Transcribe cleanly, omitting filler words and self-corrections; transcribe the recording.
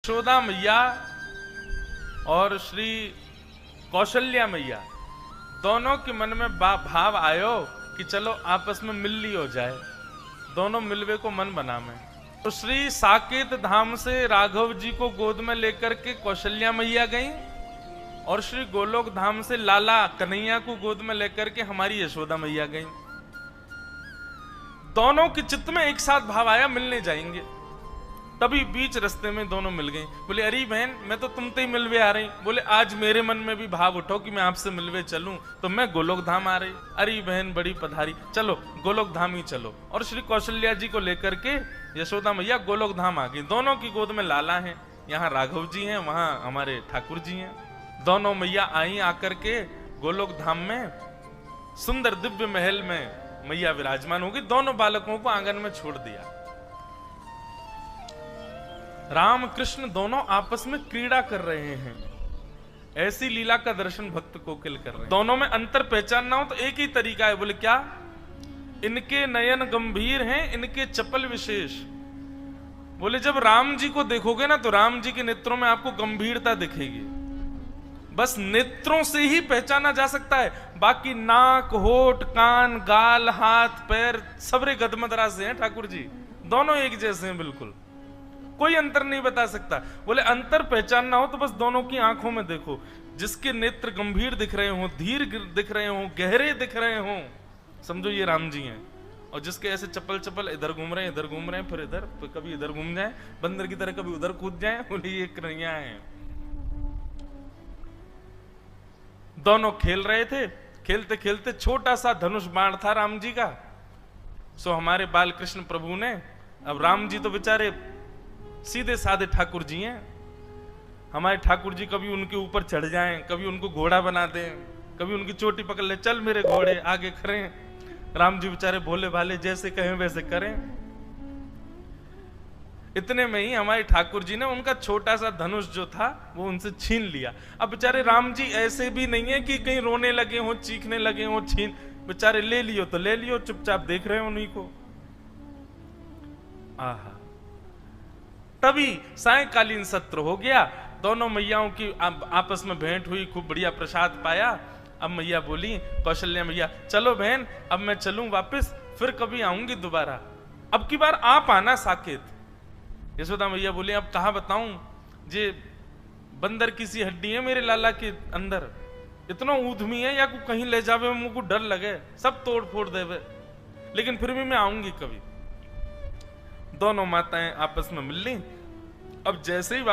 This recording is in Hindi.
यशोदा मैया और श्री कौशल्या मैया दोनों के मन में भाव आयो कि चलो आपस में मिल ली हो जाए, दोनों मिलवे को मन बना में। तो श्री साकेत धाम से राघव जी को गोद में लेकर के कौशल्या मैया गई और श्री गोलोक धाम से लाला कन्हैया को गोद में लेकर के हमारी यशोदा मैया गई। दोनों के चित्त में एक साथ भाव आया मिलने जाएंगे। तभी बीच रास्ते में दोनों मिल गई। बोले अरे बहन मैं तो तुमसे ही मिलवे आ रही। बोले आज मेरे मन में भी भाव उठो कि मैं आपसे मिलवे चलूं, तो मैं गोलोक धाम आ रही। अरे बहन बड़ी पधारी, चलो गोलोक धाम ही चलो। और श्री कौशल्या जी को लेकर के यशोदा मैया गोलोक धाम आ गई। दोनों की गोद में लाला है, यहाँ राघव जी हैं, वहां हमारे ठाकुर जी हैं। दोनों मैया आई आकर के गोलोक धाम में सुंदर दिव्य महल में मैया विराजमान होगी। दोनों बालकों को आंगन में छोड़ दिया। राम कृष्ण दोनों आपस में क्रीड़ा कर रहे हैं। ऐसी लीला का दर्शन भक्त कोकिल कर रहे हैं। दोनों में अंतर पहचानना हो तो एक ही तरीका है। बोले क्या? इनके नयन गंभीर हैं, इनके चपल विशेष। बोले जब राम जी को देखोगे ना तो राम जी के नेत्रों में आपको गंभीरता दिखेगी। बस नेत्रों से ही पहचाना जा सकता है। बाकी नाक, होठ, कान, गाल, हाथ, पैर सबरे गदमदरा से हैं ठाकुर जी। दोनों एक जैसे हैं, बिल्कुल कोई अंतर नहीं बता सकता। बोले अंतर पहचानना हो तो बस दोनों की आंखों में देखो। जिसके नेत्र गंभीर दिख रहे हो, धीर दिख रहे हो, गहरे दिख रहे हो, समझो ये राम जी हैं। और जिसके ऐसे चप्पल चप्पल इधर घूम रहे हैं, इधर घूम रहे हैं, फिर इधर, फिर कभी इधर घूम जाए बंदर की तरह, कभी उधर कूद जाए, बोले ये कन्हैया हैं। दोनों खेल रहे थे। खेलते खेलते छोटा सा धनुष बाण था राम जी का। सो हमारे बाल कृष्ण प्रभु ने, अब राम जी तो बेचारे सीधे साधे ठाकुर जी हैं। हमारे ठाकुर जी कभी उनके ऊपर चढ़ जाएं, कभी उनको घोड़ा बना दें, कभी उनकी चोटी पकड़ ले, चल मेरे घोड़े आगे खड़े। राम जी बेचारे भोले भाले, जैसे कहें वैसे करें। इतने में ही हमारे ठाकुर जी ने उनका छोटा सा धनुष जो था वो उनसे छीन लिया। अब बेचारे राम जी ऐसे भी नहीं है कि कहीं रोने लगे हो, चीखने लगे हो, बेचारे ले लियो तो ले लियो, चुपचाप देख रहे हो उन्हीं को। आहा, तभी सायंकालीन सत्र हो गया। दोनों मैयाओं की आपस में भेंट हुई, खूब बढ़िया प्रसाद पाया। अब मैया बोली, कौशल्या मैया चलो बहन अब मैं चलूं वापस, फिर कभी आऊंगी दोबारा, अब की बार आप आना साकेत। यशोदा मैया बोली अब कहा बताऊं, जे बंदर की सी हड्डी है मेरे लाला के अंदर, इतना ऊधमी है या को कहीं ले जावे मुझको डर लगे, सब तोड़ फोड़ देवे, लेकिन फिर भी मैं आऊंगी कभी। दोनों माताएं आपस में मिल ली। अब जैसे ही